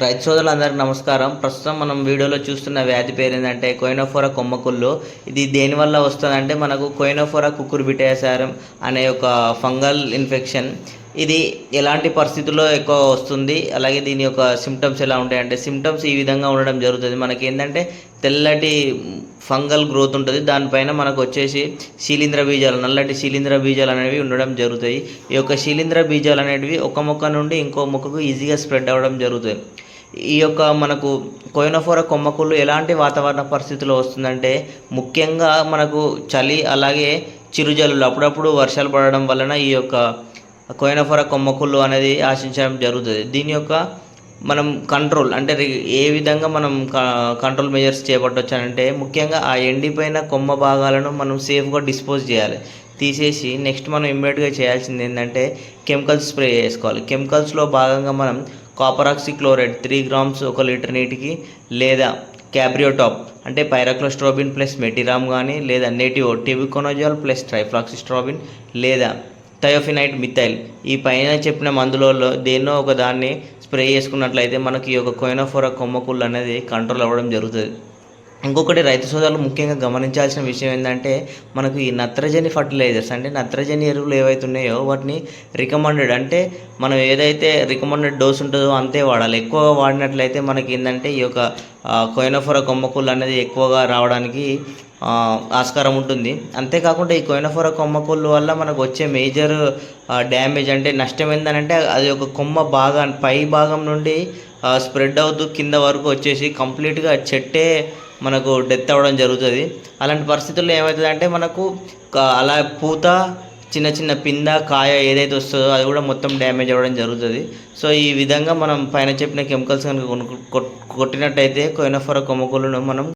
రైతు సోదరులందరికీ నమస్కారం. ప్రస్తుతం మనం వీడియోలో చూస్తున్న వ్యాధి పేరు ఏంటంటే కోయినోఫోరా కొమ్మకుళ్ళు. ఇది దేనివల్ల వస్తుందంటే మనకు కోయినోఫోరా కుకుర్బిటేసారం అనే ఒక ఫంగల్ ఇన్ఫెక్షన్. ఇది ఎలాంటి పరిస్థితుల్లో ఎక్కువ వస్తుంది, అలాగే దీని యొక్క సిమ్టమ్స్ ఎలా ఉంటాయంటే సిమ్టమ్స్ ఈ విధంగా ఉండడం జరుగుతుంది. మనకి ఏంటంటే తెల్లటి ఫంగల్ గ్రోత్ ఉంటుంది, దానిపైన మనకు వచ్చేసి శీలింద్ర బీజాలు, నల్లటి శీలింద్ర బీజాలు అనేవి ఉండడం జరుగుతాయి. ఈ యొక్క శీలింద్ర బీజాలు అనేవి ఒక మొక్క నుండి ఇంకో మొక్కకు ఈజీగా స్ప్రెడ్ అవ్వడం జరుగుతుంది. ఈ యొక్క మనకు కోయినోఫోరా కొమ్మకుళ్ళు ఎలాంటి వాతావరణ పరిస్థితుల్లో వస్తుందంటే ముఖ్యంగా మనకు చలి, అలాగే చిరుజల్లులు, అప్పుడప్పుడు వర్షాలు పడడం వలన ఈ యొక్క కోయినోఫోరా కొమ్మకుళ్ళు అనేది ఆశించడం జరుగుతుంది. దీని యొక్క మనం కంట్రోల్ అంటే ఏ విధంగా మనం కంట్రోల్ మెజర్స్ చేపట్టవచ్చు అంటే ముఖ్యంగా ఆ ఎండిపోయిన కొమ్మ భాగాలను మనం సేఫ్గా డిస్పోజ్ చేయాలి, తీసేసి నెక్స్ట్ మనం ఇమ్మీడియట్గా చేయాల్సింది ఏంటంటే కెమికల్స్ స్ప్రే చేసుకోవాలి. కెమికల్స్లో భాగంగా మనం కాపర్ ఆక్సిక్లోరైడ్ 3 grams 1 లీటర్ నీటికి, లేదా క్యాబ్రియోటాప్ అంటే పైరాక్లోస్ట్రోబిన్ ప్లస్ మెటిరామ్ కానీ, లేదా నేటివో టిబికోనజాల్ ప్లస్ ట్రైఫ్లాక్సిస్ట్రోబిన్, లేదా థయోఫినైట్ మిథైల్, ఈ పైన చెప్పిన మందులలో దేన్నో ఒక దాన్ని స్ప్రే చేసుకున్నట్లయితే మనకి ఈ యొక్క కోయినోఫోరా కొమ్మకుళ్ళు అనేది కంట్రోల్ అవ్వడం జరుగుతుంది. ఇంకొకటి రైతు సోదరులు ముఖ్యంగా గమనించాల్సిన విషయం ఏంటంటే మనకు ఈ నత్రజని ఫర్టిలైజర్స్ అంటే నత్రజని ఎరువులు ఏవైతే ఉన్నాయో వాటిని రికమెండెడ్ అంటే మనం ఏదైతే రికమెండెడ్ డోస్ ఉంటుందో అంతే వాడాలి. ఎక్కువగా వాడినట్లయితే మనకి ఏంటంటే ఈ యొక్క కోయినోఫోరా కొమ్మకుళ్ళు అనేది ఎక్కువగా రావడానికి ఆస్కారం ఉంటుంది. అంతేకాకుండా ఈ కోయినోఫోరా కొమ్మకుళ్ళు వల్ల మనకు వచ్చే మేజర్ డ్యామేజ్ అంటే నష్టం ఏంటంటే అది ఒక కొమ్మ పై భాగం నుండి స్ప్రెడ్ అవుతూ కింద వరకు వచ్చేసి కంప్లీట్గా చెట్టే మనకు డెత్ అవ్వడం జరుగుతుంది. అలాంటి పరిస్థితుల్లో ఏమవుతుందంటే మనకు అలా పూత, చిన్న చిన్న పింద, కాయ ఏదైతే వస్తుందో అది కూడా మొత్తం డ్యామేజ్ అవ్వడం జరుగుతుంది. సో ఈ విధంగా మనం పైన చెప్పిన కెమికల్స్ కనుక కొట్టినట్టయితే కోయినోఫోరా కొమ్మకుళ్ళను మనం